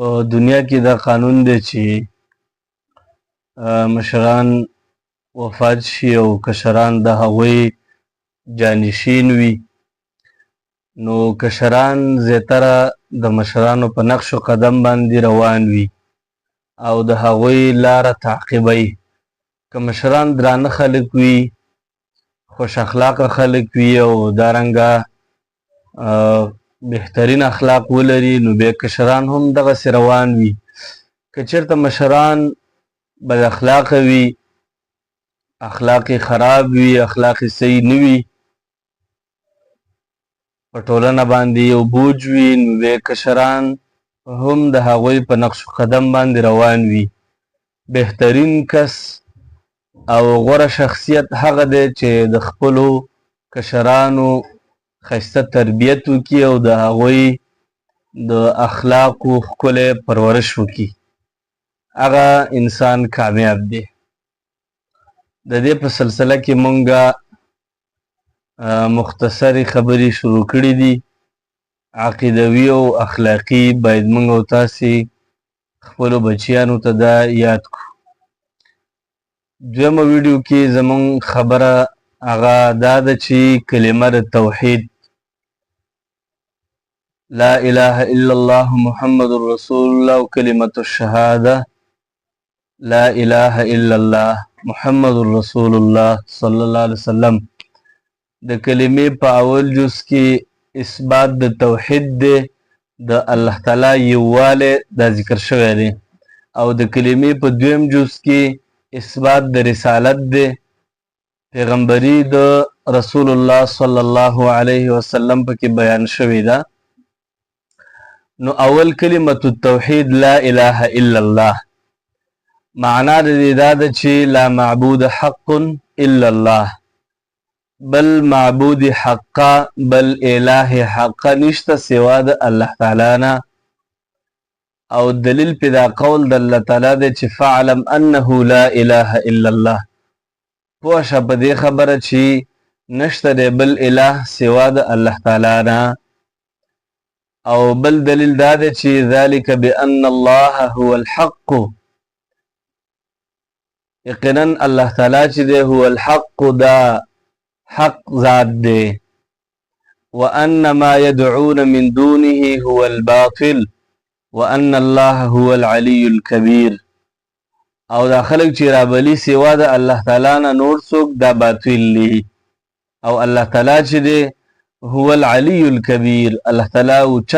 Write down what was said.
په دنیا کې دا قانون دی چې مشران وفات شي او کشران د هغوی جانشین وي، نو کشران زیاتره د مشرانو په نقش و قدم باندې روان وي او د هغوی لاره تعقیبوي. که مشران درانه خلک وي، خوش اخلاقه خلک وي او دارنګه بهترین اخلاق ولري، نو بیا کشران هم دغسې روان وي. که چېرته مشران بد اخلاقه وي، اخلاق خراب وي، اخلاق صحیح نه وي، په ټولنه باندې یو بوج وي، نو بیا کشران هم د هغوی په نقش قدم باندې روان وي. بهترین کس او غوره شخصیت هغه دی چې د خپلو کشرانو ښایسته تربیت وکړي او د هغوی د اخلاقو ښکلی پرورش وکړي. هغه انسان کامیاب دی. د دې په سلسله کې مونږه مختصرې خبرې شروع کړي دي، عقیدوي او اخلاقي. باید مونږ او تاسې خپلو بچیانو ته دا یاد کړو. دویمه ویډیو کې زمونږ خبره هغه دا ده چې کلمه د توحید لا اله الا الله محمد رسول الله او کلمة الشهاده لا اله الا الله محمد رسول الله صلی الله علیه وسلم د کلمې په اول جز کې اثبات د توحید دی، د الله تعالی یووالی دا ذکر شوی دی، او د کلمې په دویم جز کې اثبات د رسالت دی، پیغمبري د رسول الله صلی الله علیه وسلم پکې بیان شوی ده. نو اول کلمة التوحید لا اله الا الله، معنا د دې دا ده چې لا معبود حق الا الله، بل معبود حقا، بل اله حقا نشته سوا د الله تعالی نه. او دلیل په دا قول د الله تعالی دی چې فاعلم انه لا اله الا الله، پوه شه په دې خبره چې نشته دی بل اله سوا د الله تعالی نه. او بل دلیل دا دی چې ذلک بان الله هو الحق، یقینا الله تعالی چې دی هو الحق، دا حق ذات دی، وان ما يدعون من دونه هو الباطل وان الله هو العلي الكبير. او دا خلق چې رابلی سوا د الله تعالی نه نور څوک دا باطل دي. او الله تعالی چې دی هو العلي الكبير، الله تعالی اوچت